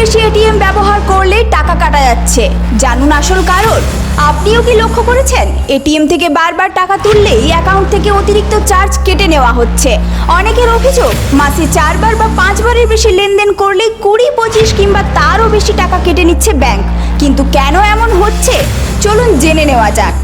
বেশি এটিএম ব্যবহার করলে টাকা কাটা যাচ্ছে। জানুন আসল কারণ। আপনিও কি লক্ষ্য করেছেন এটিএম থেকে বারবার টাকা তুললেই অ্যাকাউন্ট থেকে অতিরিক্ত চার্জ কেটে নেওয়া হচ্ছে? অনেকের অভিযোগ মাসে 4 বার বা 5 বারের বেশি লেনদেন করলে 20-25 কিংবা তারও বেশি টাকা কেটে নিচ্ছে ব্যাংক। কিন্তু কেন এমন হচ্ছে চলুন জেনে নেওয়া যাক।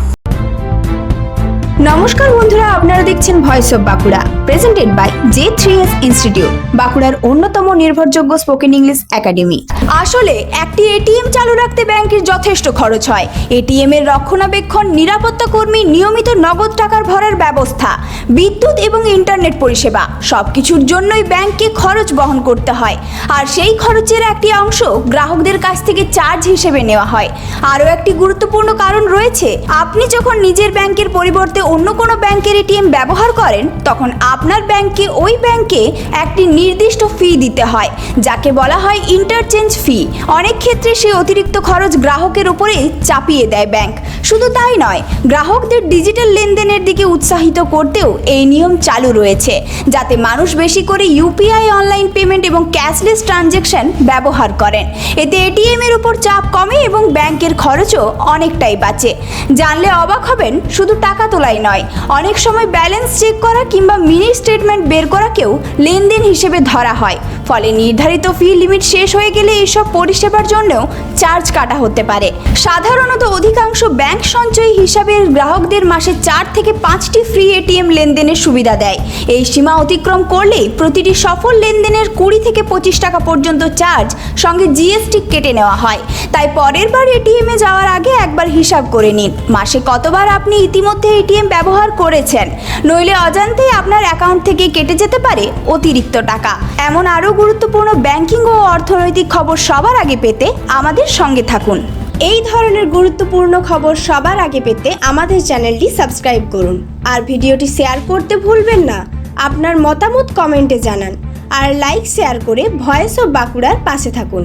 নমস্কার বন্ধুরা, আপনারা দেখছেন voice of Bankura, presented by J3S institute, বাঁকুড়ার অন্যতম নির্ভরযোগ্য স্পোকেন ইংলিশ একাডেমি। আসলে একটি এটিএম চালু রাখতে ব্যাংকের যথেষ্ট খরচ হয়। এটিএম এর রক্ষণাবেক্ষণ, নিরাপত্তা কর্মী, নিয়মিত নগদ টাকার ভরার ব্যবস্থা, বিদ্যুৎ এবং ইন্টারনেট পরিষেবা সবকিছুর জন্যই ব্যাংককে খরচ বহন করতে হয়। আর সেই খরচের একটি অংশ গ্রাহকদের কাছ থেকে চার্জ হিসেবে নেওয়া হয়। আরও একটি গুরুত্বপূর্ণ কারণ রয়েছে, আপনি যখন নিজের ব্যাংকের পরিবর্তে অন্য কোনো ব্যাংকের এটিএম ব্যবহার করেন তখন আপনার ব্যাংকে ওই ব্যাংকে একটি নির্দিষ্ট ফি দিতে হয়, যাকে বলা হয় ইন্টারচেঞ্জ ফি। অনেক ক্ষেত্রে সেই অতিরিক্ত খরচ গ্রাহকের উপরে চাপিয়ে দেয় ব্যাংক। শুধু তাই নয়, গ্রাহকদের ডিজিটাল লেনদেনের দিকে উৎসাহিত করতেও এই নিয়ম চালু রয়েছে, যাতে মানুষ বেশি করে ইউপিআই, অনলাইন পেমেন্ট এবং ক্যাশলেস ট্রানজ্যাকশন ব্যবহার করেন। এতে এটিএম এর উপর চাপ কমে এবং ব্যাংকের খরচও অনেকটাই বাঁচে। জানলে অবাক হবেন, শুধু টাকা তোলাই নয়, অনেক সময় ব্যালেন্স চেক করা কিংবা মিনি স্টেটমেন্ট বের করাকেও লেনদেন হিসেবে ধরা হয়। ফলে নির্ধারিত ফি লিমিট শেষ হয়ে গেলে এইসব পরিষেবার জন্যও চার্জ কাটা হতে পারে। সাধারণত অধিকাংশ ব্যাংক সঞ্চয়ী হিসাবের গ্রাহকদের মাসে 4 থেকে 5টি ফ্রি এটিএম লেনদেনের সুবিধা দেয়। এই সীমা অতিক্রম করলেই প্রতিটি সফল লেনদেনের 20 থেকে 25 টাকা পর্যন্ত চার্জ, সঙ্গে জিএসটি কেটে নেওয়া হয়। তাই পরের বার এটিএমে যাওয়ার আগে একবার হিসাব করে নিন মাসে কতবার আপনি ইতিমধ্যে এটিএম ব্যবহার করেছেন, নইলে অজান্তেই আপনার অ্যাকাউন্ট থেকে কেটে যেতে পারে অতিরিক্ত টাকা। এমন আরও গুরুত্বপূর্ণ ব্যাংকিং ও অর্থনৈতিক খবর সবার আগে পেতে আমাদের সঙ্গে থাকুন। এই ধরনের গুরুত্বপূর্ণ খবর সবার আগে পেতে আমাদের চ্যানেলটি সাবস্ক্রাইব করুন আর ভিডিওটি শেয়ার করতে ভুলবেন না। আপনার মতামত কমেন্টে জানান আর লাইক শেয়ার করে ভয়েস অফ বাঁকুড়ার পাশে থাকুন।